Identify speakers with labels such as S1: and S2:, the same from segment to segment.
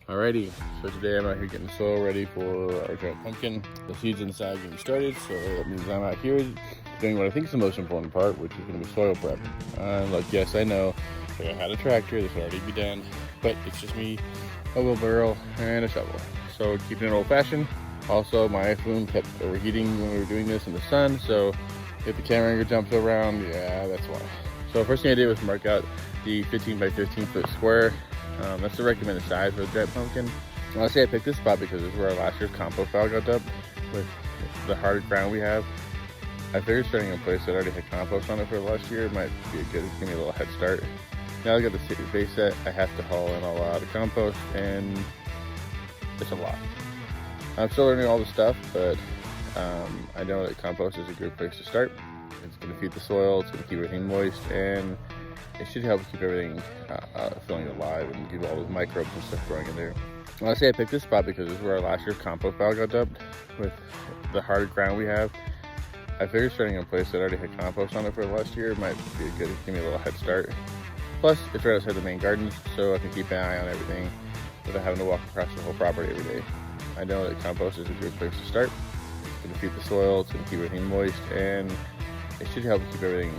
S1: Alrighty, so today I'm out here getting soil ready for our giant pumpkin. The seeds inside getting started, so that means I'm out here doing what I think is the most important part, which is going to be soil prep. Look, yes, I know if I had a tractor, this would already be done, but it's just me, a wheelbarrow, and a shovel. So keeping it old fashioned. Also, my iPhone kept overheating when we were doing this in the sun, so if the camera angle jumps around, yeah, that's why. So first thing I did was mark out the 15 by 15 foot square. That's the recommended size for the giant pumpkin. Honestly, I picked this spot because this is where our last year's compost pile got dumped with the hard ground we have. I figured starting in a place that already had compost on it for last year might be give me a little head start. Now I got the base set, I have to haul in a lot of compost, and it's a lot. I'm still learning all the stuff, but I know that compost is a good place to start. It's going to feed the soil, it's going to keep everything moist, and it should help keep everything feeling alive and give all those microbes and stuff growing in there. Honestly, I picked this spot because this is where our last year's compost pile got dumped with the hard ground we have. I figured starting in a place that already had compost on it for last year might be give me a little head start. Plus, it's right outside the main gardens, so I can keep an eye on everything without having to walk across the whole property every day. I know that compost is a good place to start. It's going to feed the soil, it's going to keep everything moist, and it should help keep everything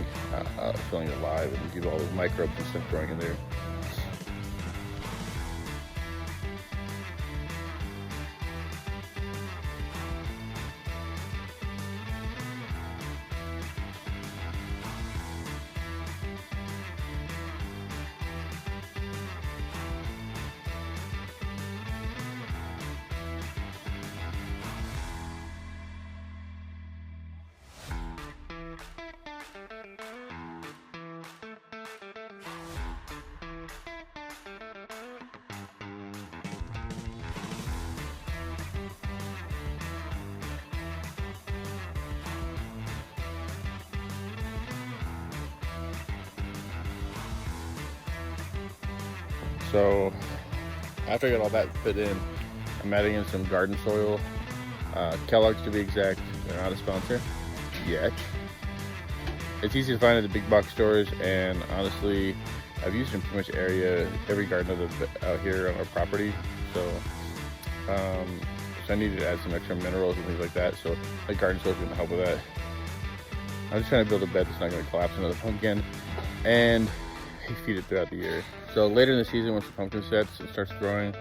S1: feeling alive and give all those microbes and stuff growing in there. So after I get all that fit in, I'm adding in some garden soil, Kellogg's to be exact. They're not a sponsor yet. It's easy to find at the big box stores, and honestly, I've used it in pretty much every garden out here on our property. So, I needed to add some extra minerals and things like that. So like garden soil is going to help with that. I'm just trying to build a bed that's not going to collapse into the pumpkin, and feed it throughout the year. So later in the season, once the pumpkin sets and starts growing,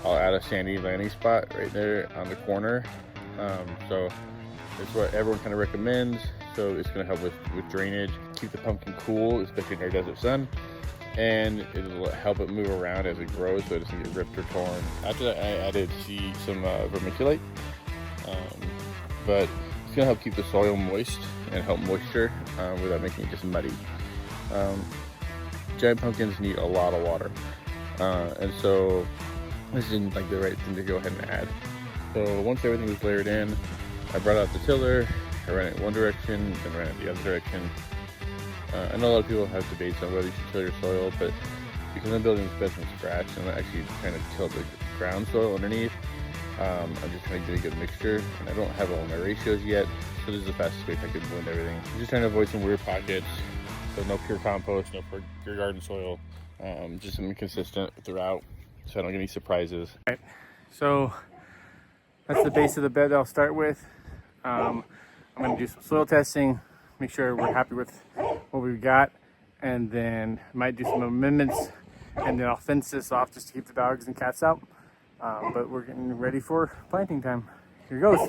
S1: I'll add a sandy landing spot right there on the corner. So it's what everyone kind of recommends. So it's going to help with drainage, keep the pumpkin cool, especially in our desert sun, and it'll help it move around as it grows so it doesn't get ripped or torn. After that, I added some vermiculite, but it's going to help keep the soil moist and help moisture without making it just muddy. Giant pumpkins need a lot of water, and so this isn't like the right thing to go ahead and add. So once everything was layered in, I brought out the tiller, I ran it one direction, then ran it the other direction. I know a lot of people have debates on whether you should till your soil, but because I'm building this bed from scratch and I'm actually trying to till the ground soil underneath, I'm just trying to get a good mixture, and I don't have all my ratios yet, so this is the fastest way I could blend everything. I'm just trying to avoid some weird pockets. So no pure compost, no pure garden soil, just something consistent throughout so I don't get any surprises. All right, so that's the base of the bed that I'll start with. I'm gonna do some soil testing, make sure we're happy with what we've got, and then might do some amendments, and then I'll fence this off just to keep the dogs and cats out. But we're getting ready for planting time. Here goes.